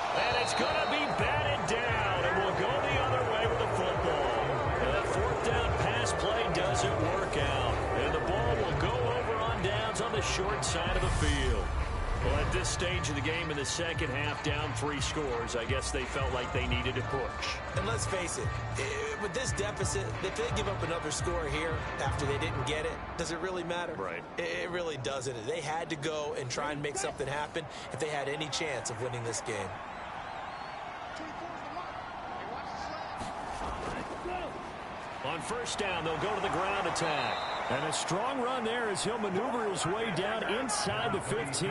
And it's going to be batted down, and we'll go the other way with the football. And that 4th down pass play doesn't work out. And the ball will go over on downs on the short side of the field. Well, at this stage of the game in the 2nd half, down 3 scores, I guess they felt like they needed to push. And let's face it, with this deficit, if they give up another score here after they didn't get it, does it really matter? Right. It really doesn't. They had to go and try and make something happen if they had any chance of winning this game. On 1st down, they'll go to the ground attack. And a strong run there as he'll maneuver his way down inside the 15.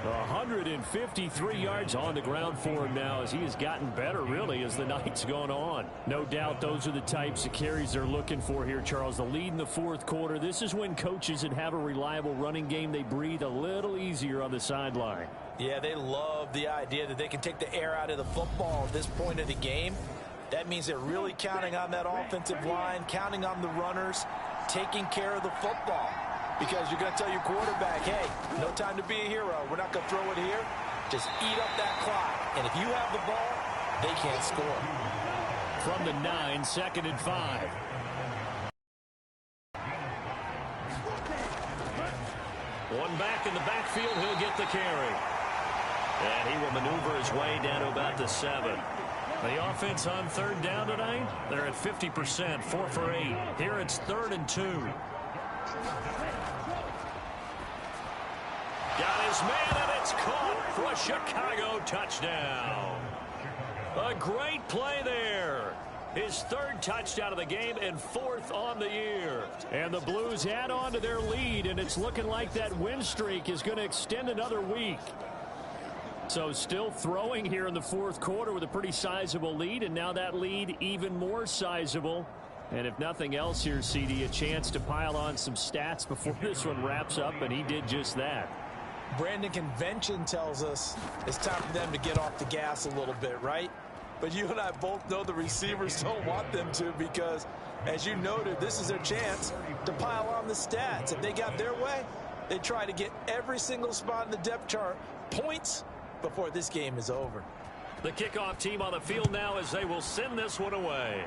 153 yards on the ground for him now as he has gotten better, really, as the night's gone on. No doubt those are the types of carries they're looking for here, Charles. The lead in the 4th quarter. This is when coaches that have a reliable running game, they breathe a little easier on the sideline. Yeah, they love the idea that they can take the air out of the football at this point of the game. That means they're really counting on that offensive line, counting on the runners, taking care of the football. Because you're going to tell your quarterback, hey, no time to be a hero. We're not going to throw it here. Just eat up that clock. And if you have the ball, they can't score. From the 9, 2nd and 5. One back in the backfield, he'll get the carry. And he will maneuver his way down to about the 7. The offense on 3rd down tonight, they're at 50%, 4 for 8. Here it's 3rd and 2. Got his man, and it's caught for a Chicago touchdown. A great play there. His 3rd touchdown of the game and 4th on the year. And the Blues add on to their lead, and it's looking like that win streak is going to extend another week. So still throwing here in the 4th quarter with a pretty sizable lead, and now that lead even more sizable. And if nothing else here, CD, a chance to pile on some stats before this one wraps up, and he did just that. Brandon, convention tells us it's time for them to get off the gas a little bit, right? But you and I both know the receivers don't want them to, because, as you noted, this is their chance to pile on the stats. If they got their way, they try to get every single spot in the depth chart points before this game is over. The kickoff team on the field now as they will send this one away.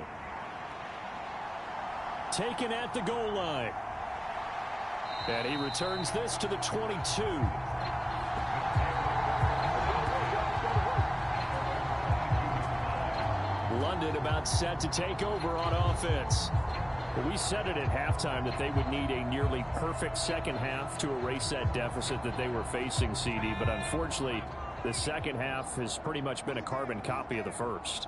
Taken at the goal line. And he returns this to the 22. London about set to take over on offense. Well, we said it at halftime that they would need a nearly perfect second half to erase that deficit that they were facing, CD. But unfortunately, the second half has pretty much been a carbon copy of the first.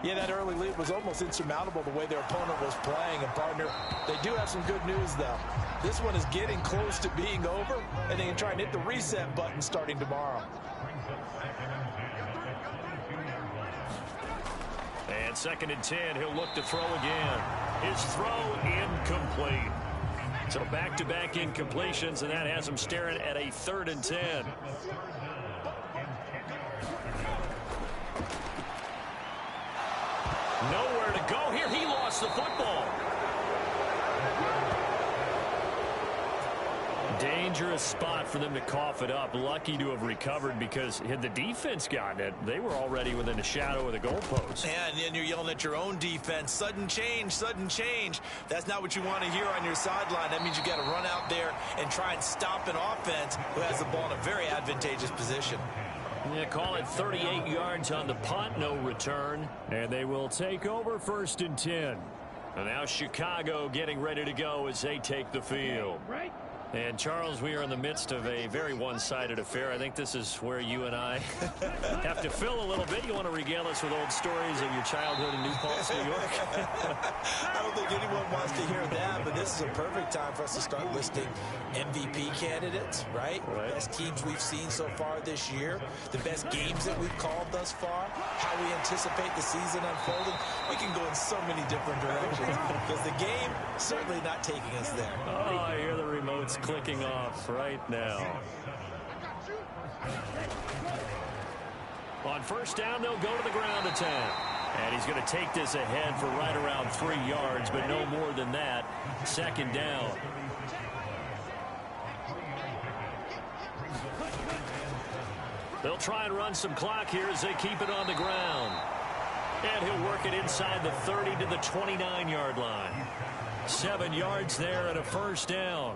Yeah, that early lead was almost insurmountable the way their opponent was playing. And, partner, they do have some good news, though. This one is getting close to being over, and they can try and hit the reset button starting tomorrow. And 2nd and 10, he'll look to throw again. His throw incomplete. So back-to-back incompletions, and that has him staring at a 3rd and 10. Nowhere to go here. He lost the football. Dangerous spot for them to cough it up. Lucky to have recovered, because had the defense gotten it, they were already within a shadow of the goalpost. Yeah, and then you're yelling at your own defense. Sudden change, sudden change. That's not what you want to hear on your sideline. That means you got to run out there and try and stop an offense who has the ball in a very advantageous position. Yeah, call it 38 yards on the punt, no return. And they will take over 1st and 10. And now Chicago getting ready to go as they take the field. And, Charles, we are in the midst of a very one-sided affair. I think this is where you and I have to fill a little bit. You want to regale us with old stories of your childhood in New Paltz, New York? I don't think anyone wants to hear that, but this is a perfect time for us to start listing MVP candidates, right? The best teams we've seen so far this year, the best games that we've called thus far, how we anticipate the season unfolding. We can go in so many different directions because the game certainly not taking us there. Oh, I hear the remotes clicking off right now. On 1st down, they'll go to the ground attack. And he's going to take this ahead for right around 3 yards, but no more than that. 2nd down. They'll try and run some clock here as they keep it on the ground. And he'll work it inside the 30 to the 29-yard line. 7 yards there and a 1st down.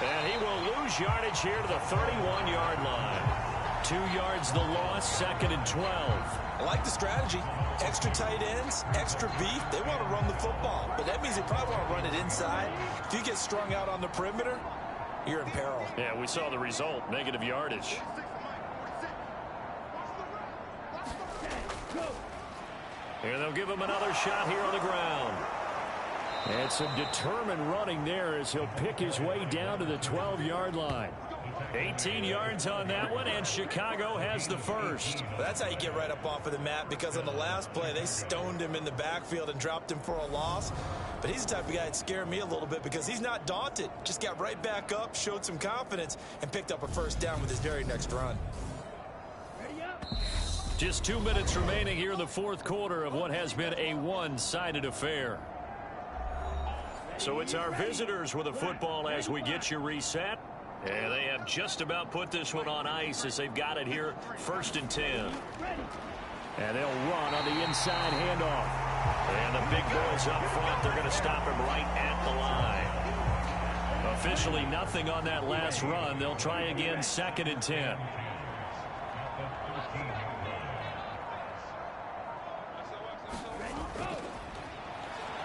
And he will lose yardage here to the 31-yard line. 2 yards the loss, 2nd and 12. I like the strategy. Extra tight ends, extra beef. They want to run the football, but that means they probably want to run it inside. If you get strung out on the perimeter, you're in peril. Yeah, we saw the result, negative yardage. And they'll give him another shot here on the ground. And some determined running there as he'll pick his way down to the 12-yard line. 18 yards on that one, and Chicago has the first. That's how you get right up off of the mat, because on the last play, they stoned him in the backfield and dropped him for a loss. But he's the type of guy that scared me a little bit because he's not daunted. Just got right back up, showed some confidence, and picked up a first down with his very next run. Just 2 minutes remaining here in the fourth quarter of what has been a one-sided affair. So it's our visitors with the football as we get you reset. And they have just about put this one on ice as they've got it here, 1st and 10. And they'll run on the inside handoff. And the big boys up front, they're going to stop him right at the line. Officially nothing on that last run. They'll try again, 2nd and 10.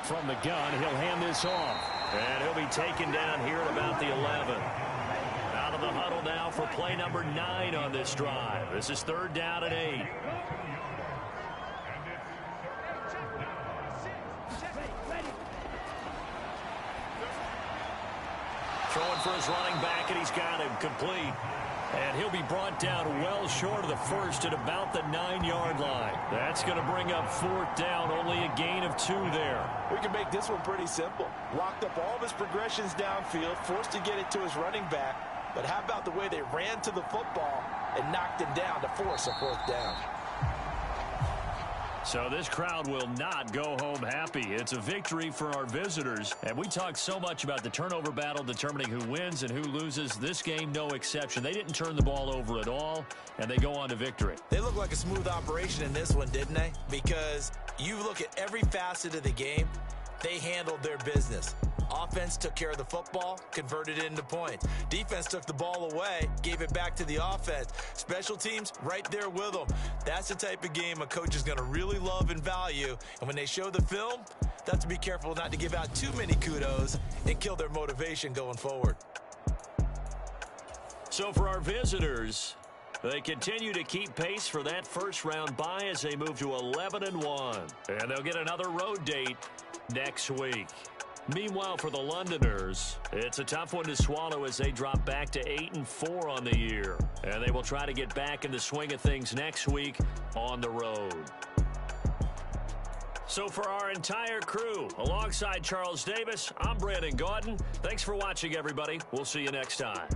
From the gun, he'll hand this off. And he'll be taken down here at about the 11. Out of the huddle now for play number 9 on this drive. This is 3rd down and 8. Throwing for his running back, and he's got him complete. And he'll be brought down well short of the first at about the 9-yard line. That's going to bring up 4th down, only a gain of 2 there. We can make this one pretty simple. Locked up all of his progressions downfield, forced to get it to his running back. But how about the way they ran to the football and knocked him down to force a 4th down? So this crowd will not go home happy. It's a victory for our visitors. And we talked so much about the turnover battle determining who wins and who loses. This game, no exception. They didn't turn the ball over at all, and they go on to victory. They look like a smooth operation in this one, didn't they? Because you look at every facet of the game, they handled their business. Offense took care of the football, converted it into points. Defense took the ball away, gave it back to the offense. Special teams, right there with them. That's the type of game a coach is going to really love and value. And when they show the film, they have to be careful not to give out too many kudos and kill their motivation going forward. So for our visitors, they continue to keep pace for that first-round bye as they move to 11-1. And they'll get another road date next week. Meanwhile, for the Londoners, it's a tough one to swallow as they drop back to 8-4 on the year. And they will try to get back in the swing of things next week on the road. So for our entire crew, alongside Charles Davis, I'm Brandon Gaudin. Thanks for watching, everybody. We'll see you next time.